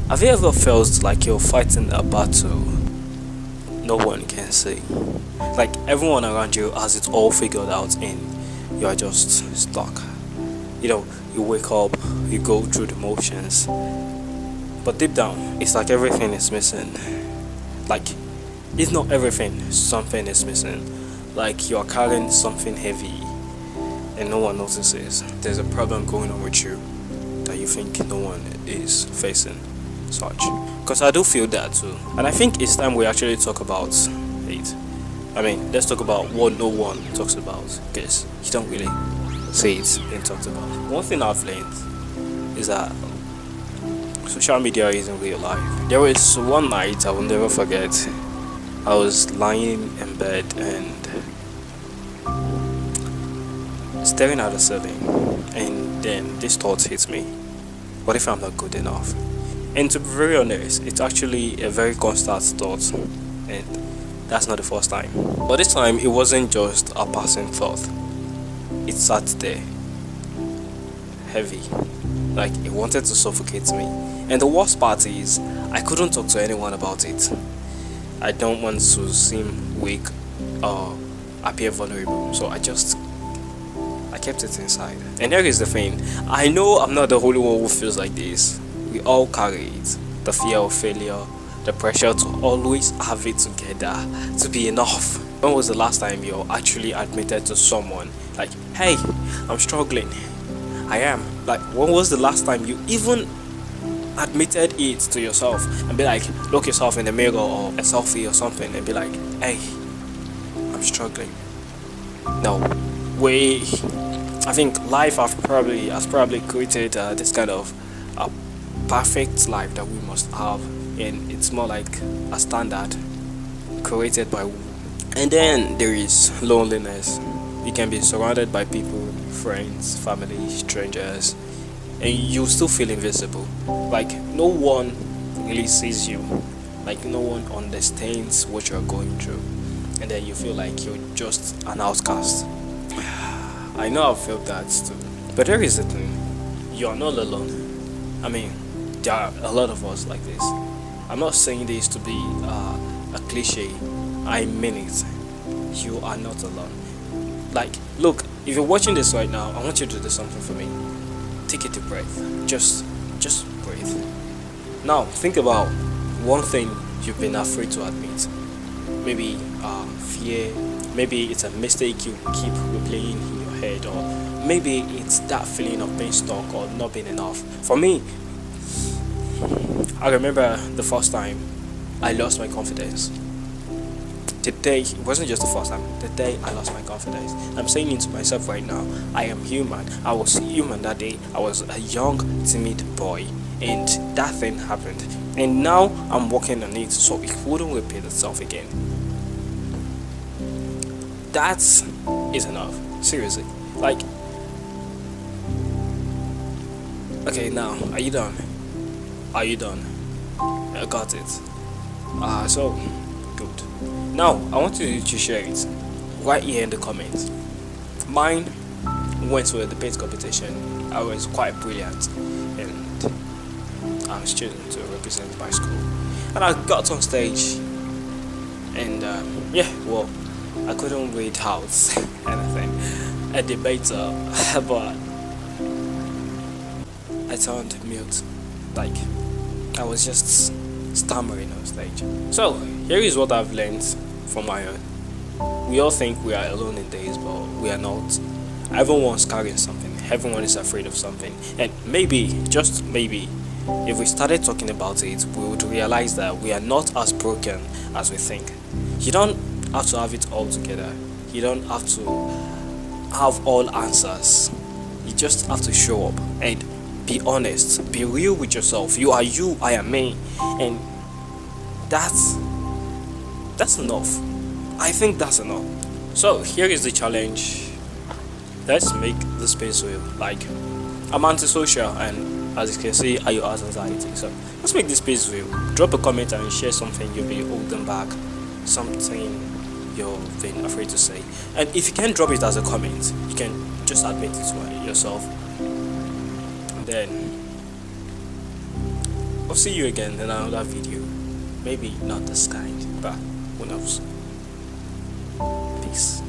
Have you ever felt like you're fighting a battle no one can see? Like everyone around you has it all figured out and you are just stuck. You know, you wake up, you go through the motions, but deep down, it's like everything is missing. Like, if not everything, something is missing. Like you are carrying something heavy and no one notices. There's a problem going on with you that you think no one is facing. Such. Because I do feel that too. And I think it's time we actually talk about it. I mean, let's talk about what no one talks about. Because you don't really see it being talked about. One thing I've learned is that social media isn't real life. There was one night I will never forget. I was lying in bed and staring at the ceiling, and then this thought hit me: what if I'm not good enough? And to be very honest, it's actually a very constant thought, and that's not the first time. But this time, it wasn't just a passing thought. It sat there, heavy, like it wanted to suffocate me. And the worst part is, I couldn't talk to anyone about it. I don't want to seem weak or appear vulnerable, so I kept it inside. And here is the thing: I know I'm not the only one who feels like this. We all carry it. The fear of failure, the pressure to always have it together, to be enough. When was the last time you actually admitted to someone, like, hey, I'm struggling? I am. Like, when was the last time you even admitted it to yourself and be like, look yourself in the mirror or a selfie or something and be like, hey, I'm struggling? No. I think life has probably created this kind of perfect life that we must have, and it's more like a standard created by. And then there is loneliness. You can be surrounded by people, friends, family, strangers, and you still feel invisible. Like no one really sees you, like no one understands what you're going through, and then you feel like you're just an outcast. I know I've felt that too. But here is the thing: you are not alone. I mean, there are a lot of us like this. I'm not saying this to be a cliche. I mean it. You are not alone. Like, look, if you're watching this right now, I want you to do something for me. Take a deep breath. Just breathe. Now, think about one thing you've been afraid to admit. Maybe fear. Maybe it's a mistake you keep replaying in your head, or maybe it's that feeling of being stuck or not being enough. For me, I remember the first time I lost my confidence. The day, it wasn't just the first time, the day I lost my confidence. I'm saying it to myself right now: I am human. I was human that day. I was a young, timid boy, and that thing happened. And now I'm working on it so it wouldn't repeat itself again. That is enough. Seriously. Like, okay, now, are you done? Are you done? I got it. So, good. Now, I want you to share it right here in the comments. Mine went to a debate competition. I was quite brilliant, and I was chosen to represent my school. And I got on stage, and I couldn't read out anything, a debater, but I turned mute. Like, I was just stammering on stage. So, here is what I've learned from my own. We all think we are alone in this, but we are not. Everyone's carrying something. Everyone is afraid of something. And maybe, just maybe, if we started talking about it, we would realize that we are not as broken as we think. You don't have to have it all together. You don't have to have all answers. You just have to show up and be honest, be real with yourself. You are you, I am me, and that's enough. I think that's enough. So here is the challenge. Let's make the space real. Like, I'm antisocial, and as you can see, I has anxiety. So let's make this space real. Drop a comment and share something you've been holding back, something you've been afraid to say. And if you can't drop it as a comment, you can just admit it to yourself. And then I'll see you again in another video. Maybe not this kind, but who knows. Peace.